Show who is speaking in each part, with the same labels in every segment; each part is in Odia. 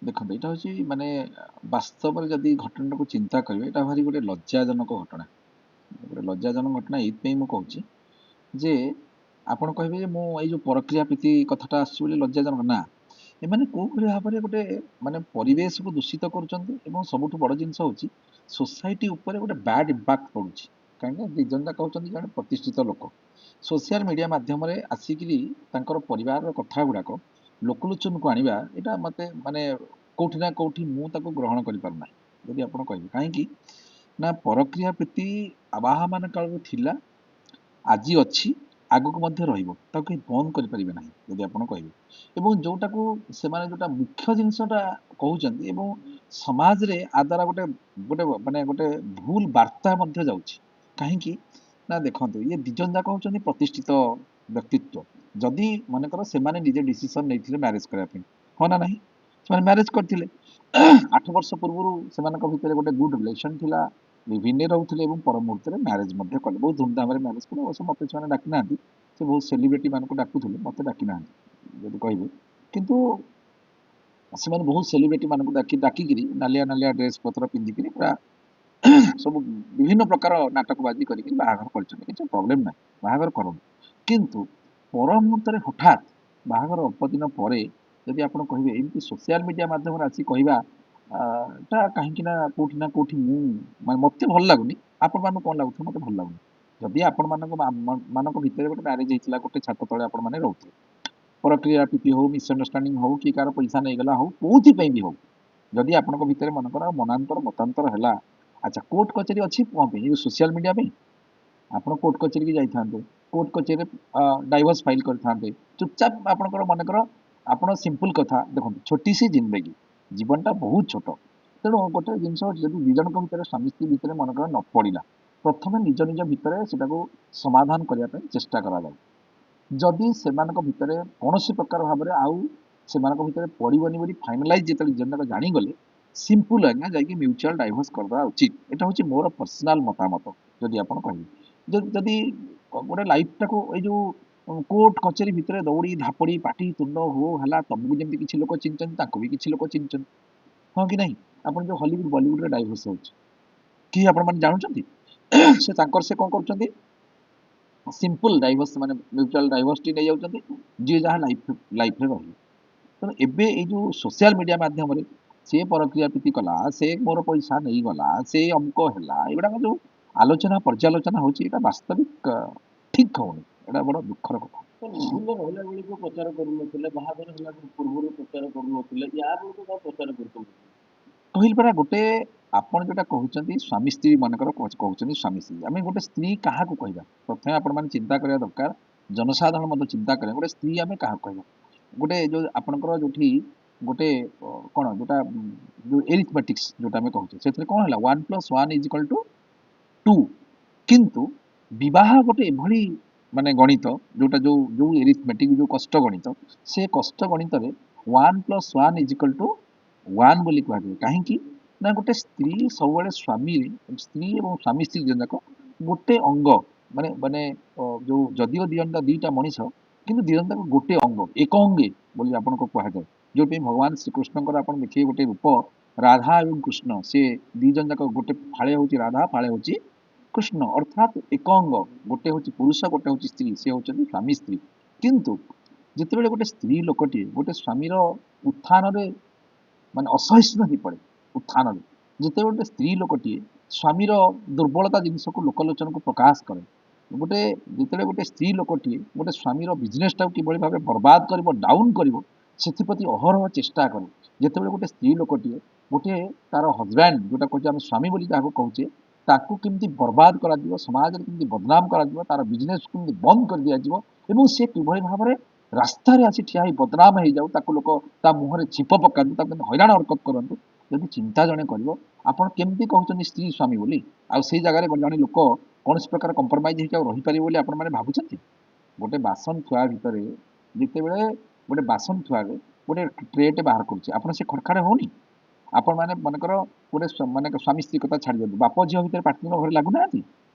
Speaker 1: ଦେଖନ୍ତୁ ଏଇଟା ହଉଛି ମାନେ ବାସ୍ତବରେ ଯଦି ଘଟଣାଟାକୁ ଚିନ୍ତା କରିବେ ଏଇଟା ଭାରି ଗୋଟେ ଲଜ୍ଜାଜନକ ଘଟଣା। ଗୋଟେ ଲଜ୍ଜାଜନକ ଘଟଣା ଏଇଥିପାଇଁ ମୁଁ କହୁଛି ଯେ ଆପଣ କହିବେ ଯେ ମୁଁ ଏଇ ଯୋଉ ପରକ୍ରିୟା ପ୍ରୀତି କଥାଟା ଆସୁଛି ବୋଲି ଲଜ୍ଜାଜନକ ନା। ଏମାନେ କୋଉ ଭଳି ଭାବରେ ଗୋଟେ ମାନେ ପରିବେଶକୁ ଦୂଷିତ କରୁଛନ୍ତି ଏବଂ ସବୁଠୁ ବଡ଼ ଜିନିଷ ହଉଛି ସୋସାଇଟି ଉପରେ ଗୋଟେ ବ୍ୟାଡ୍ ଇମ୍ପାକ୍ଟ ପଡୁଛି। କାହିଁକିନା ଦି ଜଣ ଯାକ ହଉଛନ୍ତି ଜଣେ ପ୍ରତିଷ୍ଠିତ ଲୋକ। ସୋସିଆଲ ମିଡ଼ିଆ ମାଧ୍ୟମରେ ଆସିକିରି ତାଙ୍କର ପରିବାରର କଥା ଗୁଡ଼ାକ ଲୋକଲୋଚନକୁ ଆଣିବା ଏଇଟା ମୋତେ ମାନେ କୋଉଠି ନା କୋଉଠି ମୁଁ ତାକୁ ଗ୍ରହଣ କରିପାରୁନାହିଁ। ଯଦି ଆପଣ କହିବେ କାହିଁକି ନା ପରକ୍ରିୟା ପ୍ରୀତି ଆବାହମାନ କାଳରୁ ଥିଲା, ଆଜି ଅଛି, ଆଗକୁ ମଧ୍ୟ ରହିବ, ତାକୁ କେହି ବନ୍ଦ କରିପାରିବେ ନାହିଁ ଯଦି ଆପଣ କହିବେ। ଏବଂ ଯୋଉଟାକୁ ସେମାନେ ଯୋଉଟା ମୁଖ୍ୟ ଜିନିଷଟା କହୁଛନ୍ତି ଏବଂ ସମାଜରେ ଆ ଦ୍ୱାରା ଗୋଟେ ଗୋଟେ ମାନେ ଗୋଟେ ଭୁଲ ବାର୍ତ୍ତା ମଧ୍ୟ ଯାଉଛି। କାହିଁକି ନା ଦେଖନ୍ତୁ ଇଏ ଦି ଜଣ ଯାକ ହଉଛନ୍ତି ପ୍ରତିଷ୍ଠିତ ବ୍ୟକ୍ତିତ୍ୱ। ଯଦି ମନେକର ସେମାନେ ନିଜେ ଡିସିସନ ନେଇଥିଲେ ମ୍ୟାରେଜ କରିବା ପାଇଁ, ହଁ ନା ନାହିଁ? ସେମାନେ ମ୍ୟାରେଜ କରିଥିଲେ। 8 ବର୍ଷ ପୂର୍ବରୁ ସେମାନଙ୍କ ଭିତରେ ଗୋଟେ ଗୁଡ ରିଲେସନ ଥିଲା, ବିଭିନ୍ନ ରହୁଥିଲେ ଏବଂ ପର ମୁହୂର୍ତ୍ତରେ ମ୍ୟାରେଜ ମଧ୍ୟ କଲେ। ବହୁତ ଧୁମଧାମରେ ମ୍ୟାରେଜ କଲେ। ଅବଶ୍ୟ ମୋତେ ସେମାନେ ଡାକି ନାହାନ୍ତି, ସେ ବହୁତ ସେଲିବ୍ରିଟି ମାନଙ୍କୁ ଡାକୁଥିଲେ, ମୋତେ ଡାକି ନାହାନ୍ତି ଯଦି କହିବେ। କିନ୍ତୁ ସେମାନେ ବହୁତ ସେଲିବ୍ରିଟି ମାନଙ୍କୁ ଡାକିକିରି ନାଲିଆ ନାଲିଆ ଡ୍ରେସ ପତ୍ର ପିନ୍ଧିକିରି ପୁରା ସବୁ ବିଭିନ୍ନ ପ୍ରକାର ନାଟକବାଜି କରିକି ବାହାଘର କରିଛନ୍ତି। କିଛି ପ୍ରୋବ୍ଲେମ ନାହିଁ, ବାହାଘର କରନ୍ତୁ। କିନ୍ତୁ ପର ମୁହୂର୍ତ୍ତରେ ହଠାତ୍ ବାହାଘର ଅଳ୍ପ ଦିନ ପରେ ଯଦି ଆପଣ କହିବେ ଏମିତି ସୋସିଆଲ ମିଡ଼ିଆ ମାଧ୍ୟମରେ ଆସି କହିବା ଟା କାହିଁକି ନା କୋଉଠି ମୁଁ ମାନେ ମୋତେ ଭଲ ଲାଗୁନି। ଆପଣମାନଙ୍କୁ କ'ଣ ଲାଗୁଥିବ ମୋତେ ଭଲ ଲାଗୁନି। ଯଦି ଆପଣମାନଙ୍କ ମାନଙ୍କ ଭିତରେ ଗୋଟେ ମ୍ୟାରେଜ ହେଇଥିଲା, ଗୋଟେ ଛାତ ତଳେ ଆପଣମାନେ ରହୁଥିଲେ, ପ୍ରକ୍ରିୟା ପ୍ରୀତି ହଉ, ମିସଅଣ୍ଡରଷ୍ଟାଣ୍ଡିଂ ହଉ, କି କାହାର ପଇସା ନେଇଗଲା ହଉ, କୋଉଥିପାଇଁ ବି ହଉ, ଯଦି ଆପଣଙ୍କ ଭିତରେ ମନେକର ମନାନ୍ତର ମତାନ୍ତର ହେଲା, ଆଚ୍ଛା କୋର୍ଟ କଚେରୀ ଅଛି କ'ଣ ପାଇଁ? ଏଇ ସୋସିଆଲ ମିଡ଼ିଆ ପାଇଁ? ଆପଣ କୋର୍ଟ କଚେରୀକି ଯାଇଥାନ୍ତେ, କୋର୍ଟ କଚେରୀରେ ଡାଇଭର୍ସ ଫାଇଲ କରିଥାନ୍ତେ। ଚୁପଚାପ ଆପଣଙ୍କର ମନେକର ଆପଣ ସିମ୍ପଲ କଥା ଦେଖନ୍ତୁ, ଛୋଟି ସି ଜିନ୍ଦଗି, ଜୀବନଟା ବହୁତ ଛୋଟ। ତେଣୁ ଗୋଟେ ଜିନିଷ ହଉଛି ଯଦି ଦି ଜଣଙ୍କ ଭିତରେ ସ୍ୱାମୀ ସ୍ତ୍ରୀ ଭିତରେ ମନେକର ନ ପଡ଼ିଲା, ପ୍ରଥମେ ନିଜ ନିଜ ଭିତରେ ସେଟାକୁ ସମାଧାନ କରିବା ପାଇଁ ଚେଷ୍ଟା କରାଯାଉ। ଯଦି ସେମାନଙ୍କ ଭିତରେ କୌଣସି ପ୍ରକାର ଭାବରେ ଆଉ ସେମାନଙ୍କ ଭିତରେ ପଡ଼ିବନି ବୋଲି ଫାଇନାଲାଇଜ୍ ଯେତେବେଳେ ଦି ଜଣ ଯାକ ଜାଣିଗଲେ, ସିମ୍ପଲ ଆଜ୍ଞା ଯାଇକି ମ୍ୟୁଚୁଆଲ ଡାଇଭର୍ସ କରିଦେବା ଉଚିତ। ଏଇଟା ହଉଛି ମୋର ପର୍ସନାଲ ମତାମତ। ଯଦି ଆପଣ କହିବେ ଯଦି ଗୋଟେ ଲାଇଫଟାକୁ ଏଇ ଯୋଉ କୋର୍ଟ କଚେରୀ ଭିତରେ ଦୌଡ଼ି ଧାପଡ଼ି ପାଟି ତୁଣ୍ଡ ହୋ ହେଲା, ତମକୁ ଯେମିତି କିଛି ଲୋକ ଚିହ୍ନିଛନ୍ତି ତାଙ୍କୁ ବି କିଛି ଲୋକ ଚିହ୍ନିଛନ୍ତି, ହଁ କି ନାହିଁ? ଆପଣ ଯୋଉ ହଲିଉଡ ବଲିଉଡରେ ଡାଇଭର୍ସ ହଉଛି, କି ଆପଣମାନେ ଜାଣୁଛନ୍ତି? ସେ ତାଙ୍କର ସେ କ'ଣ କରୁଛନ୍ତି, ସିମ୍ପଲ ଡାଇଭର୍ସ ମାନେ ମ୍ୟୁଚୁଆଲ ଡାଇଭର୍ସଟି ନେଇଯାଉଛନ୍ତି, ଯିଏ ଯାହା ଲାଇଫରେ ରହିଲେ। ତେଣୁ ଏବେ ଏଇ ଯୋଉ ସୋସିଆଲ ମିଡ଼ିଆ ମାଧ୍ୟମରେ ସେ ପରକ୍ରିୟା ପ୍ରୀତି କଲା, ସେ ମୋର ପଇସା ନେଇଗଲା, ସେ ଅମୁକ ହେଲା, ଏଗୁଡ଼ାକ ଯୋଉ ଆଲୋଚନା ପର୍ଯ୍ୟାଲୋଚନା ହଉଛି, ଏଇଟା ବାସ୍ତବିକ ଠିକ ହଉନି। ଏଇଟା ବଡ଼ ଦୁଃଖର କଥା।
Speaker 2: ତ ନିର୍ବନ୍ଧ ରହିଲା ବେଳକୁ ପ୍ରଚାର କରୁନଥିଲେ, ବାହାଘର ହେଲା ପୂର୍ବରୁ ପ୍ରଚାର କରୁନଥିଲେ, ୟା ବେଳକୁ କ'ଣ ପ୍ରଚାର କରୁଛନ୍ତି?
Speaker 1: କହିଲି ପରା ଗୋଟେ ଆପଣ ଯୋଉଟା କହୁଛନ୍ତି ସ୍ୱାମୀ ସ୍ତ୍ରୀ ମନେକର କହୁଛନ୍ତି ସ୍ୱାମୀ ସ୍ତ୍ରୀ, ଆମେ ଗୋଟେ ସ୍ତ୍ରୀ କାହାକୁ କହିବା? ପ୍ରଥମେ ଆପଣମାନେ ଚିନ୍ତା କରିବା ଦରକାର, ଜନସାଧାରଣ ମଧ୍ୟ ଚିନ୍ତା କରିବା ଗୋଟେ ସ୍ତ୍ରୀ ଆମେ କାହାକୁ କହିବା? ଗୋଟେ ଯୋଉ ଆପଣଙ୍କର ଯୋଉଠି ଗୋଟେ କ'ଣ ଯୋଉଟା ଯୋଉ ଏରିଥମେଟିକ୍ସ ଯୋଉଟା ଆମେ କହୁଛେ, ସେଥିରେ କ'ଣ ହେଲା 1+1=2। କିନ୍ତୁ ବିବାହ ଗୋଟେ ଏଭଳି ମାନେ ଗଣିତ ଯୋଉଟା ଯୋଉ ଯୋଉ ଏରିଥମେଟିକ ଯୋଉ କଷ୍ଟ ଗଣିତ, ସେ କଷ୍ଟ ଗଣିତରେ 1+1=1 ବୋଲି କୁହାଯାଏ। କାହିଁକି ନା ଗୋଟେ ସ୍ତ୍ରୀ ସବୁବେଳେ ସ୍ୱାମୀ, ସ୍ତ୍ରୀ ଏବଂ ସ୍ୱାମୀ ସ୍ତ୍ରୀ ଦୁଇ ଯାକ ଗୋଟେ ଅଙ୍ଗ, ମାନେ ମାନେ ଯୋଉ ଯଦିଓ ଦିଟା ମଣିଷ, କିନ୍ତୁ ଦି ଜଣ ଯାକ ଗୋଟେ ଅଙ୍ଗ, ଏକ ଅଙ୍ଗେ ବୋଲି ଆପଣଙ୍କୁ କୁହାଯାଏ। ଯୋଉଥିପାଇଁ ଭଗବାନ ଶ୍ରୀକୃଷ୍ଣଙ୍କର ଆପଣ ଦେଖିବେ ଗୋଟେ ରୂପ ରାଧା ଏବଂ କୃଷ୍ଣ, ସେ ଦି ଜଣ ଯାକ ଗୋଟେ ଫାଳେ ହଉଛି ରାଧା, ଫାଳେ ହଉଛି କୃଷ୍ଣ, ଅର୍ଥାତ୍ ଏକ ଅଙ୍ଗ, ଗୋଟେ ହଉଛି ପୁରୁଷ, ଗୋଟେ ହଉଛି ସ୍ତ୍ରୀ, ସେ ହଉଛନ୍ତି ସ୍ୱାମୀ ସ୍ତ୍ରୀ। କିନ୍ତୁ ଯେତେବେଳେ ଗୋଟେ ସ୍ତ୍ରୀ ଲୋକଟିଏ ଗୋଟେ ସ୍ୱାମୀର ଉତ୍ଥାନରେ ମାନେ ଅସହିଷ୍ଣୁ ହେଇପଡ଼େ, ଉତ୍ଥାନରେ ଯେତେବେଳେ ଗୋଟେ ସ୍ତ୍ରୀ ଲୋକଟିଏ ସ୍ୱାମୀର ଦୁର୍ବଳତା ଜିନିଷକୁ ଲୋକଲୋଚନକୁ ପ୍ରକାଶ କରେ, ଗୋଟେ ଯେତେବେଳେ ଗୋଟେ ସ୍ତ୍ରୀ ଲୋକଟିଏ ଗୋଟେ ସ୍ୱାମୀର ବିଜନେସଟାକୁ କିଭଳି ଭାବେ ବର୍ବାଦ କରିବ, ଡାଉନ୍ କରିବ, ସେଥିପ୍ରତି ଅହରହ ଚେଷ୍ଟା କରେ। ଯେତେବେଳେ ଗୋଟେ ସ୍ତ୍ରୀ ଲୋକଟିଏ ଗୋଟେ ତାର ହଜବ୍ୟାଣ୍ଡ, ଯୋଉଟା କହୁଛେ ଆମେ ସ୍ୱାମୀ ବୋଲି ଯାହାକୁ କହୁଛେ, ତାକୁ କେମିତି ବର୍ବାଦ କରାଯିବ, ସମାଜରେ କେମିତି ବଦନାମ କରାଯିବ, ତାର ବିଜନେସକୁ କେମିତି ବନ୍ଦ କରିଦିଆଯିବ ଏବଂ ସେ କିଭଳି ଭାବରେ ରାସ୍ତାରେ ଆସି ଠିଆ ହେଇ ବଦନାମ ହେଇଯାଉ, ତାକୁ ଲୋକ ତା ମୁହଁରେ ଛିପ ପକାନ୍ତୁ, ତାକୁ କେମିତି ହଇରାଣ ହରକତ କରନ୍ତୁ, ଯଦି ଚିନ୍ତା ଜଣେ କରିବ, ଆପଣ କେମିତି କହୁଛନ୍ତି ସ୍ତ୍ରୀ ସ୍ୱାମୀ ବୋଲି? ଆଉ ସେଇ ଜାଗାରେ ଜଣେ ଲୋକ କୌଣସି ପ୍ରକାର କମ୍ପ୍ରମାଇଜ ହେଇକି ଆଉ ରହିପାରିବ ବୋଲି ଆପଣମାନେ ଭାବୁଛନ୍ତି? ଗୋଟେ ବାସନ ଥୁଆ ଭିତରେ ଯେତେବେଳେ ଗୋଟେ ବାସନ ଥୁଆରେ ଗୋଟେ ଟ୍ରେଟେ ବାହାର କରୁଛି, ଆପଣ ସେ ଖଡ଼ଖାଡ଼ ହଉନି? ଆପଣମାନେ ମନେକର ଗୋଟେ ମାନେ ସ୍ୱାମୀ ସ୍ତ୍ରୀ କଥା ଛାଡ଼ି ଦିଅନ୍ତୁ, ବାପ ଝିଅ ଭିତରେ ପାଟିତୁଣ୍ଡ ଘରେ ଲାଗୁନାହାନ୍ତି?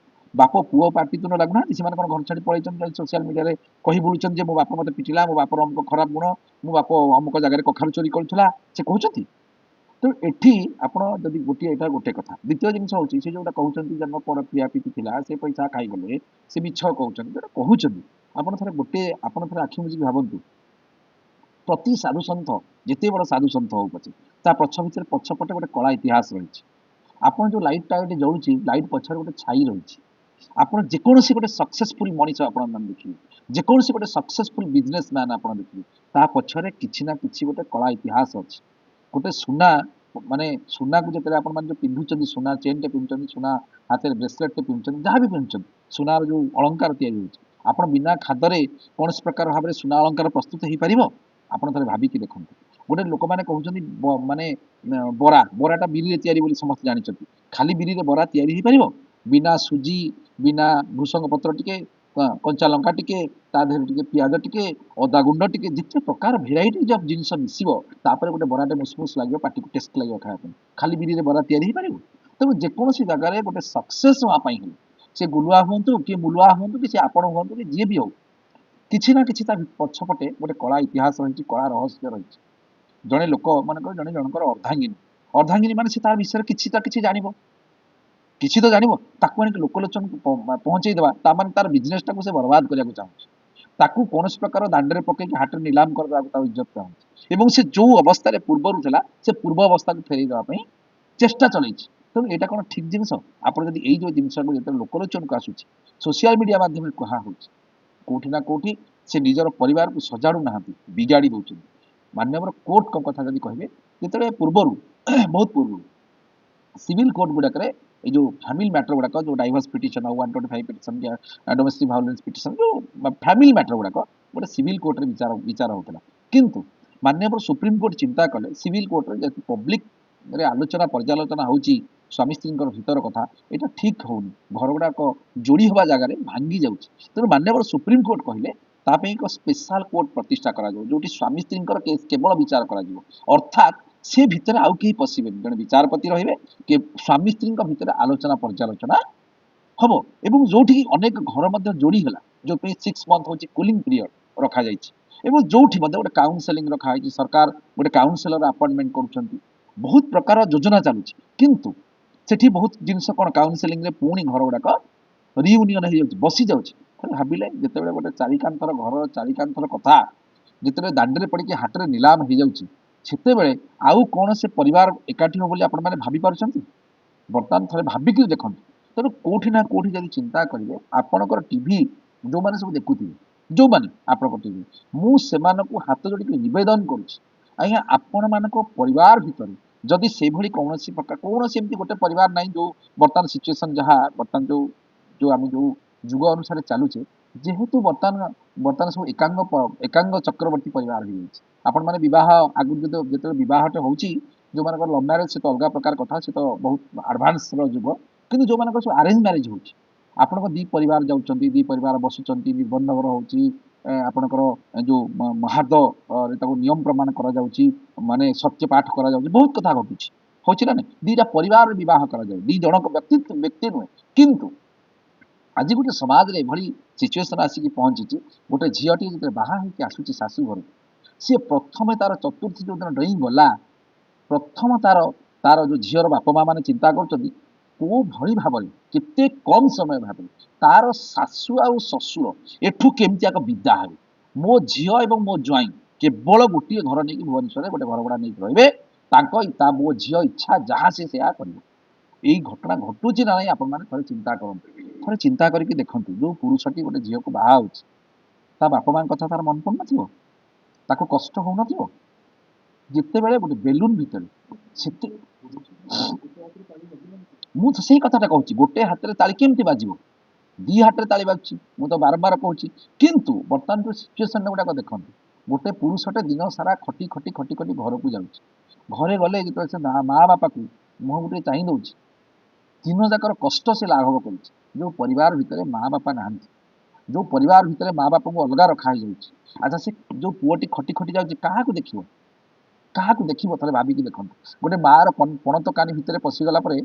Speaker 1: ବାପ ପୁଅ ପାଟିତୁଣ୍ଡ ଲାଗୁନାହାନ୍ତି? ସେମାନେ କ'ଣ ଘର ଛାଡ଼ି ପଳେଇଛନ୍ତି, ସୋସିଆଲ ମିଡ଼ିଆରେ କହି ବୁଲୁଛନ୍ତି ଯେ ମୋ ବାପ ମୋତେ ପିଟିଲା, ମୋ ବାପର ଅମୁକ ଖରାପ ଗୁଣ, ମୋ ବାପ ଅମୁକ ଜାଗାରେ କଖାରୁ ଚୋରି କରୁଥିଲା, ସେ କହୁଛନ୍ତି? ତେଣୁ ଏଠି ଆପଣ ଯଦି ଗୋଟିଏ ଏଇଟା ଗୋଟେ କଥା। ଦ୍ୱିତୀୟ ଜିନିଷ ହେଉଛି ସେ ଯୋଉଟା କହୁଛନ୍ତି ଜନ୍ମ ପର କ୍ରିୟାପିତି ଥିଲା ସେ ପଇସା ଖାଇଗଲେ ସେ ମିଛ କହୁଛନ୍ତି ଯୋଉଟା କହୁଛନ୍ତି। ଆପଣ ଥରେ ଆଖି ବୁଜିକି ଭାବନ୍ତୁ ପ୍ରତି ସାଧୁସନ୍ଥ ଯେତେ ବଡ଼ ସାଧୁସନ୍ଥ ହଉ ପଛେ ତା ପଛପଟେ ଗୋଟେ କଳା ଇତିହାସ ରହିଛି। ଆପଣ ଯୋଉ ଲାଇଟଟା ଏଠି ଜଳୁଛି ଲାଇଟ୍ ପଛରେ ଗୋଟେ ଛାଇ ରହିଛି। ଆପଣ ଯେକୌଣସି ଗୋଟେ ସକ୍ସେସଫୁଲ ମଣିଷ ଆପଣ ମାନେ ଦେଖିବେ, ଯେକୌଣସି ଗୋଟେ ସକ୍ସେସଫୁଲ ବିଜନେସ ମ୍ୟାନ ଆପଣ ଦେଖିବେ ତା ପଛରେ କିଛି ନା କିଛି ଗୋଟେ କଳା ଇତିହାସ ଅଛି। ଗୋଟେ ସୁନା ମାନେ ସୁନାକୁ ଯେତେବେଳେ ଆପଣ ମାନେ ଯୋଉ ପିନ୍ଧୁଛନ୍ତି ସୁନା ଚେନଟେ ପିନ୍ଧୁଛନ୍ତି, ସୁନା ହାତରେ ବ୍ରେସଲେଟଟେ ପିନ୍ଧୁଛନ୍ତି, ଯାହା ବି ପିନ୍ଧୁଛନ୍ତି ସୁନାର ଯୋଉ ଅଳଙ୍କାର ତିଆରି ହେଉଛି, ଆପଣ ବିନା ଖାଦରେ କୌଣସି ପ୍ରକାର ଭାବରେ ସୁନା ଅଳଙ୍କାର ପ୍ରସ୍ତୁତ ହେଇପାରିବ? ଆପଣ ଥରେ ଭାବିକି ଦେଖନ୍ତୁ। ଗୋଟେ ଲୋକମାନେ କହୁଛନ୍ତି ମାନେ ବରାଟା ବିରିରେ ତିଆରି ବୋଲି ସମସ୍ତେ ଜାଣିଛନ୍ତି। ଖାଲି ବିରିରେ ବରା ତିଆରି ହେଇପାରିବ? ବିନା ସୁଜି, ବିନା ଭୃଷଙ୍ଗ ପତ୍ର ଟିକେ, କଞ୍ଚା ଲଙ୍କା ଟିକେ, ତା ଦେହରେ ଟିକେ ପିଆଜ ଟିକେ, ଅଦା ଗୁଣ୍ଡ ଟିକେ, ଯେତେ ପ୍ରକାର ଭେରାଇଟି ଜିନିଷ ମିଶିବ ତାପରେ ଗୋଟେ ବରାଟେ ମୁସମୁସ ଲାଗିବ, ପାଟିକୁ ଟେଷ୍ଟ ଲାଗିବ ଖାଇବା ପାଇଁ। ଖାଲି ବିରିରେ ବରା ତିଆରି ହେଇପାରିବ? ତେଣୁ ଯେକୌଣସି ଜାଗାରେ ଗୋଟେ ସକ୍ସେସ୍ ହେବା ପାଇଁ ହେଲେ ସେ ଗୁଲୁଆ ହୁଅନ୍ତୁ କି ମୁଲୁଆ ହୁଅନ୍ତୁ କି ସେ ଆପଣ ହୁଅନ୍ତୁ କି ଯିଏ ବି ହଉ, କିଛି ନା କିଛି ତା ପଛପଟେ ଗୋଟେ କଳା ଇତିହାସ ରହିଛି, କଳା ରହସ୍ୟ ରହିଛି। ଜଣେ ଲୋକ ମନେକର ଜଣେ ଜଣଙ୍କର ଅର୍ଦ୍ଧାଙ୍ଗିନୀ ମାନେ ସେ ତା ବିଷୟରେ କିଛି ତ କିଛି ଜାଣିବ, କିଛି ତ ଜାଣିବ, ତାକୁ ଆଣିକି ଲୋକଲୋଚନକୁ ପହଞ୍ଚେଇ ଦେବା ତାମାନେ ତାର ବିଜନେସଟାକୁ ସେ ବର୍ବାଦ କରିବାକୁ ଚାହୁଁଛି। ତାକୁ କୌଣସି ପ୍ରକାର ଦାଣ୍ଡରେ ପକେଇକି ହାଟରେ ନିଲାମ କରିଦେବାକୁ ତାକୁ ଇଜ୍ଜତ ଚାହୁଁଛି ଏବଂ ସେ ଯୋଉ ଅବସ୍ଥାରେ ପୂର୍ବରୁ ଥିଲା ସେ ପୂର୍ବ ଅବସ୍ଥାକୁ ଫେରେଇ ଦେବା ପାଇଁ ଚେଷ୍ଟା ଚଲେଇଛି। ତେଣୁ ଏଇଟା କ'ଣ ଠିକ ଜିନିଷ? ଆପଣ ଯଦି ଏଇ ଯୋଉ ଜିନିଷକୁ ଯେତେବେଳେ ଲୋକଲୋଚନକୁ ଆସୁଛି, ସୋସିଆଲ ମିଡିଆ ମାଧ୍ୟମରେ କୁହାହଉଛି, କୋଉଠି ନା କୋଉଠି ସେ ନିଜର ପରିବାରକୁ ସଜାଡୁ ନାହାନ୍ତି, ବିଗାଡି ଦଉଛନ୍ତି। ମାନ୍ୟବର କୋର୍ଟଙ୍କ କଥା ଯଦି କହିବେ, ଯେତେବେଳେ ପୂର୍ବରୁ ବହୁତ ପୂର୍ବରୁ ସିଭିଲ କୋର୍ଟ ଗୁଡାକରେ ଏଇ ଯୋଉ ଫ୍ୟାମିଲି ମ୍ୟାଟର ଗୁଡାକ, ଯୋଉ ଡାଇଭର୍ସ ପିଟିସନ ଆଉ 125 ପିଟିସନ, ଡୋମେଷ୍ଟିକ ଭାଓଲେନ୍ସ ପିଟିସନ, ଯୋଉ ଫ୍ୟାମିଲି ମ୍ୟାଟର ଗୁଡାକ ଗୋଟେ ସିଭିଲ କୋର୍ଟରେ ବିଚାର ହଉଥିଲା। କିନ୍ତୁ ମାନ୍ୟବର ସୁପ୍ରିମକୋର୍ଟ ଚିନ୍ତା କଲେ ସିଭିଲ କୋର୍ଟରେ ଯେହେତୁ ପବ୍ଲିକରେ ଆଲୋଚନା ପର୍ଯ୍ୟାଲୋଚନା ହଉଛି ସ୍ୱାମୀ ସ୍ତ୍ରୀଙ୍କର ଭିତର କଥା, ଏଇଟା ଠିକ ହଉନି, ଘର ଗୁଡାକ ଯୋଡି ହବା ଜାଗାରେ ଭାଙ୍ଗି ଯାଉଛି। ତେଣୁ ମାନ୍ୟବର ସୁପ୍ରିମକୋର୍ଟ କହିଲେ ତା ପାଇଁ ଏକ ସ୍ପେଶାଲ କୋର୍ଟ ପ୍ରତିଷ୍ଠା କରାଯିବ ଯୋଉଠି ସ୍ୱାମୀ ସ୍ତ୍ରୀଙ୍କର କେସ୍ କେବଳ ବିଚାର କରାଯିବ। ଅର୍ଥାତ୍ ସେ ଭିତରେ ଆଉ କେହି ପଶିବେନି, ଜଣେ ବିଚାରପତି ରହିବେ, ସ୍ୱାମୀ ସ୍ତ୍ରୀଙ୍କ ଭିତରେ ଆଲୋଚନା ପର୍ଯ୍ୟାଲୋଚନା ହବ ଏବଂ ଯୋଉଠିକି ଅନେକ ଘର ମଧ୍ୟ ଯୋଡି ହେଲା, ଯୋଉଥିପାଇଁ 6 ମନ୍ଥ ହଉଛି କୁଲିଂ ପିରିୟଡ ରଖାଯାଇଛି ଏବଂ ଯୋଉଠି ମଧ୍ୟ ଗୋଟେ କାଉନସେଲିଂ ରଖାଯାଇଛି, ସରକାର ଗୋଟେ କାଉନସେଲର ଆପଏଣ୍ଟମେଣ୍ଟ କରୁଛନ୍ତି, ବହୁତ ପ୍ରକାର ଯୋଜନା ଚାଲୁଛି। କିନ୍ତୁ ସେଠି ବହୁତ ଜିନିଷ କ'ଣ କାଉନସେଲିଂରେ ପୁଣି ଘର ଗୁଡାକ ରିୟୁନିୟନ ହେଇଯାଉଛି, ବସି ଯାଉଛି। ଥରେ ଭାବିଲେ ଯେତେବେଳେ ଗୋଟେ ଚାରିକାନ୍ଥର ଘରର ଚାରିକାନ୍ଥର କଥା ଯେତେବେଳେ ଦାଣ୍ଡରେ ପଡ଼ିକି ହାଟରେ ନିଲାମ ହେଇଯାଉଛି, ସେତେବେଳେ ଆଉ କ'ଣ ସେ ପରିବାର ଏକାଠି ହବ ବୋଲି ଆପଣମାନେ ଭାବି ପାରୁଛନ୍ତି? ବର୍ତ୍ତମାନ ଥରେ ଭାବିକି ଦେଖନ୍ତୁ। ତେଣୁ କୋଉଠି ନା କୋଉଠି ଯଦି ଚିନ୍ତା କରିବେ, ଆପଣଙ୍କର ଟିଭି ଯୋଉମାନେ ସବୁ ଦେଖୁଥିବେ, ଯୋଉମାନେ ଆପଣଙ୍କ ଟିଭି, ମୁଁ ସେମାନଙ୍କୁ ହାତ ଯୋଡ଼ିକି ନିବେଦନ କରୁଛି, ଆଜ୍ଞା ଆପଣମାନଙ୍କ ପରିବାର ଭିତରେ ଯଦି ସେଇଭଳି କୌଣସି ପ୍ରକାର କୌଣସି ଏମିତି ଗୋଟେ ପରିବାର ନାହିଁ ଯୋଉ ବର୍ତ୍ତମାନ ସିଚୁଏସନ ଯାହା ବର୍ତ୍ତମାନ ଯୋଉ ଯୋଉ ଆମେ ଯୋଉ ଯୁଗ ଅନୁସାରେ ଚାଲୁଛେ, ଯେହେତୁ ବର୍ତ୍ତମାନ ସବୁ ଏକାଙ୍ଗ ଚକ୍ରବର୍ତ୍ତୀ ପରିବାର ହେଇଯାଇଛି। ଆପଣମାନେ ବିବାହ ଆଗରୁ ଯେତେବେଳେ ବିବାହଟେ ହଉଛି, ଯୋଉମାନଙ୍କର ଲଭ୍ ମ୍ୟାରେଜ ସେ ତ ଅଲଗା ପ୍ରକାର କଥା, ସେ ତ ବହୁତ ଆଡଭାନ୍ସର ଯୁଗ। କିନ୍ତୁ ଯୋଉମାନଙ୍କର ସବୁ ଆରେଞ୍ଜ ମ୍ୟାରେଜ ହଉଛି, ଆପଣଙ୍କ ଦି ପରିବାର ଯାଉଛନ୍ତି, ଦି ପରିବାର ବସୁଛନ୍ତି, ନିର୍ବନ୍ଧଘର ହଉଛି, ଆପଣଙ୍କର ଯୋଉ ମହାଦ ତାକୁ ନିୟମ ପ୍ରମାଣ କରାଯାଉଛି, ମାନେ ସତ୍ୟ ପାଠ କରାଯାଉଛି, ବହୁତ କଥା ଘଟୁଛି, ହଉଛି ନା ନାଇଁ? ଦିଟା ପରିବାର ବିବାହ କରାଯାଉଛି, ଦି ଜଣଙ୍କ ବ୍ୟକ୍ତି ନୁହେଁ। କିନ୍ତୁ ଆଜି ଗୋଟେ ସମାଜରେ ଏଭଳି ସିଚୁଏସନ ଆସିକି ପହଞ୍ଚିଛି, ଗୋଟେ ଝିଅଟି ଯେତେବେଳେ ବାହା ହେଇକି ଆସୁଛି ଶାଶୁ ଘରକୁ, ସିଏ ପ୍ରଥମେ ତାର ଚତୁର୍ଥୀ ଯୋଉଦିନ ଡେଇଁ ଗଲା, ପ୍ରଥମ ତାର ତାର ଯୋଉ ଝିଅର ବାପା ମା ମାନେ ଚିନ୍ତା କରୁଛନ୍ତି କୋଉ ଭଳି ଭାବରେ କେତେ କମ ସମୟ ଭାବରେ ତାର ଶାଶୁ ଆଉ ଶ୍ୱଶୁର ଏଠୁ କେମିତି ଆଗ ବିଦା ହେବେ। ମୋ ଝିଅ ଏବଂ ମୋ ଜ୍ୱାଇଁ କେବଳ ଗୋଟିଏ ଘର ନେଇକି ଭୁବନେଶ୍ୱରରେ ଗୋଟେ ଘର ଭଡ଼ା ନେଇକି ରହିବେ, ମୋ ଝିଅ ଇଚ୍ଛା ଯାହା ସେ ସେୟା କରିବ। ଏଇ ଘଟଣା ଘଟୁଛି ନା ନାହିଁ ଆପଣମାନେ ଥରେ ଚିନ୍ତା କରନ୍ତୁ। ଥରେ ଚିନ୍ତା କରିକି ଦେଖନ୍ତୁ, ଯୋଉ ପୁରୁଷଟି ଗୋଟେ ଝିଅକୁ ବାହା ହଉଛି ତା ବାପା ମାଙ୍କ କଥା ତାର ମନେ ପଡୁନଥିବ, ତାକୁ କଷ୍ଟ ହଉନଥିବ? ଯେତେବେଳେ ଗୋଟେ ବେଲୁନ ଭିତରେ ସେତେ ମୁଁ ତ ସେଇ କଥାଟା କହୁଛି, ଗୋଟେ ହାତରେ ତାଳି କେମିତି ବାଜିବ? ଦି ହାତରେ ତାଳି ବାଜୁଛି, ମୁଁ ତ ବାରମ୍ବାର କହୁଛି। କିନ୍ତୁ ବର୍ତ୍ତମାନ ଯୋଉ ସିଚୁଏସନ ଗୁଡାକ ଦେଖନ୍ତୁ, ଗୋଟେ ପୁରୁଷଟେ ଦିନ ସାରା ଖଟି ଖଟି ଖଟି ଖଟି ଘରକୁ ଯାଉଛି, ଘରେ ଗଲେ ଯେତେବେଳେ ସେ ମା ବାପାକୁ ମୁହଁକୁ ଟିକେ ଚାହିଁ ଦଉଛି, ଦିନ ଯାକର କଷ୍ଟ ସେ ଲାଘବ କରୁଛି। ଯୋଉ ପରିବାର ଭିତରେ ମା ବାପା ନାହାନ୍ତି, ଯୋଉ ପରିବାର ଭିତରେ ମା ବାପାଙ୍କୁ ଅଲଗା ରଖା ହେଇଯାଉଛି, ଆଚ୍ଛା ସେ ଯୋଉ ପୁଅଟି ଖଟି ଖଟି ଯାଉଛି କାହାକୁ ଦେଖିବ? କାହାକୁ ଦେଖିବ? ଥରେ ଭାବିକି ଦେଖନ୍ତୁ। ଗୋଟେ ମାର ପଣତ କାନି ଭିତରେ ପଶିଗଲା ପରେ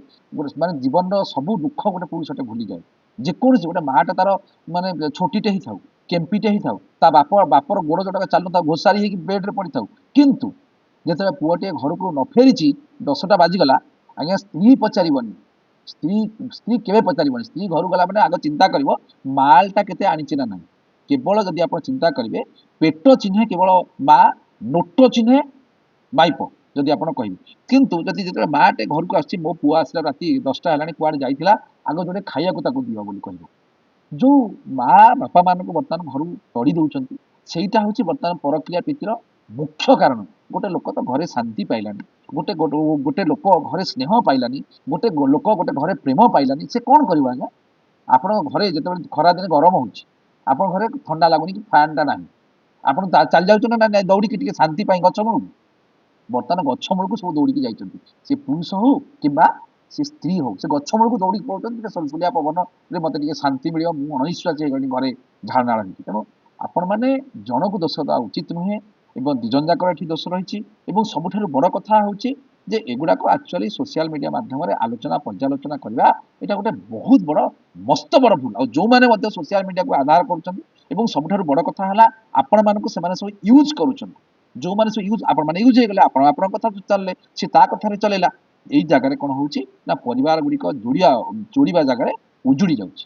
Speaker 1: ମାନେ ଜୀବନର ସବୁ ଦୁଃଖ ଗୋଟେ ପୁରୁଷଟେ ଭୁଲିଯାଏ। ଯେକୌଣସି ଗୋଟେ ମାଟା ତାର ମାନେ ଛୋଟିଟେ ହେଇଥାଉ, କେମ୍ପିଟେ ହେଇଥାଉ, ତା ବାପର ଗୋଡ ଯୋଉଟାକ ଚାଲୁନଥାଉ, ଘୋଷାରି ହେଇକି ବେଡରେ ପଡିଥାଉ, କିନ୍ତୁ ଯେତେବେଳେ ପୁଅଟିଏ ଘରକୁ ନ ଫେରିଛି 10ଟା ବାଜିଗଲା, ଆଜ୍ଞା ସ୍ତ୍ରୀ ପଚାରିବନି, ସ୍ତ୍ରୀ ସ୍ତ୍ରୀ କେବେ ପଚାରିବନି। ସ୍ତ୍ରୀ ଘରକୁ ଗଲା ମାନେ ଆଗ ଚିନ୍ତା କରିବ ମାଲଟା କେତେ ଆଣିଛି ନା ନାହିଁ। କେବଳ ଯଦି ଆପଣ ଚିନ୍ତା କରିବେ ପେଟ ଚିହ୍ନେ କେବଳ ମା, ନୋଟ ଚିହ୍ନେ ମାଇପ ଯଦି ଆପଣ କହିବେ। କିନ୍ତୁ ଯଦି ଯେତେବେଳେ ମାଟେ ଘରକୁ ଆସୁଛି, ମୋ ପୁଅ ଆସିଲା ରାତି 10ଟା ହେଲାଣି କୁଆଡ଼େ ଯାଇଥିଲା, ଆଗ ଯୋଡ଼େ ଖାଇବାକୁ ତାକୁ ଦିଅ ବୋଲି କହିବ। ଯେଉଁ ମା ବାପା ମାନଙ୍କୁ ବର୍ତ୍ତମାନ ଘରୁ ତଡ଼ି ଦେଉଛନ୍ତି, ସେଇଟା ହେଉଛି ବର୍ତ୍ତମାନ ପରକ୍ରିୟା ପ୍ରୀତିର ମୁଖ୍ୟ କାରଣ। ଗୋଟେ ଲୋକ ତ ଘରେ ଶାନ୍ତି ପାଇଲାନି, ଗୋଟେ ଲୋକ ଘରେ ସ୍ନେହ ପାଇଲାନି, ଗୋଟେ ଲୋକ ଗୋଟେ ଘରେ ପ୍ରେମ ପାଇଲାନି, ସେ କ'ଣ କରିବ ଆଜ୍ଞା? ଆପଣଙ୍କ ଘରେ ଯେତେବେଳେ ଖରାଦିନେ ଗରମ ହେଉଛି, ଆପଣଙ୍କ ଘରେ ଥଣ୍ଡା ଲାଗୁନି କି ଫ୍ୟାନ୍ଟା ନାହିଁ, ଆପଣ ଚାଲି ଯାଉଛନ୍ତି ନା ନାଇଁ ଦୌଡ଼ିକି ଟିକେ ଶାନ୍ତି ପାଇଁ ଗଛ ମୂଳକୁ? ବର୍ତ୍ତମାନ ଗଛ ମୂଳକୁ ସବୁ ଦୌଡ଼ିକି ଯାଇଛନ୍ତି, ସେ ପୁରୁଷ ହଉ କିମ୍ବା ସେ ସ୍ତ୍ରୀ ହଉ, ସେ ଗଛ ମୂଳକୁ ଦୌଡ଼ିକି ପଳାଉଛନ୍ତି ଟିକେ ସୁଲସୁଲିଆ ପବନରେ ମୋତେ ଟିକେ ଶାନ୍ତି ମିଳିବ, ମୁଁ ଅଣନିଶ୍ୱାସୀ ହେଇଗଲି ଘରେ ଝାଳନାଳ ହେଇଛି। ତେଣୁ ଆପଣମାନେ ଜଣକୁ ଦୋଷ ଦେବା ଉଚିତ ନୁହେଁ, ଏବଂ ଦୁଇ ଜଣ ଯାକର ଏଠି ଦୋଷ ରହିଛି। ଏବଂ ସବୁଠାରୁ ବଡ଼ କଥା ହେଉଛି ଯେ ଏଗୁଡ଼ାକ ଆକ୍ଚୁଆଲି ସୋସିଆଲ ମିଡ଼ିଆ ମାଧ୍ୟମରେ ଆଲୋଚନା ପର୍ଯ୍ୟାଲୋଚନା କରିବା, ଏଇଟା ଗୋଟେ ବହୁତ ବଡ଼ ମସ୍ତ ବଡ଼ ଭୁଲ। ଆଉ ଯେଉଁମାନେ ମଧ୍ୟ ସୋସିଆଲ ମିଡ଼ିଆକୁ ଆଧାର କରୁଛନ୍ତି, ଏବଂ ସବୁଠାରୁ ବଡ଼ କଥା ହେଲା ଆପଣମାନଙ୍କୁ ସେମାନେ ସବୁ ୟୁଜ୍ କରୁଛନ୍ତି। ଯେଉଁମାନେ ସବୁ ଆପଣମାନେ ୟୁଜ୍ ହେଇଗଲେ, ଆପଣ ଆପଣଙ୍କ କଥା ଚାଲିଲେ, ସେ ତା କଥାରେ ଚଲେଇଲା। ଏଇ ଜାଗାରେ କ'ଣ ହେଉଛି ନା ପରିବାର ଗୁଡ଼ିକ ଯୋଡ଼ିବା ଜାଗାରେ ଉଜୁଡ଼ି ଯାଉଛି।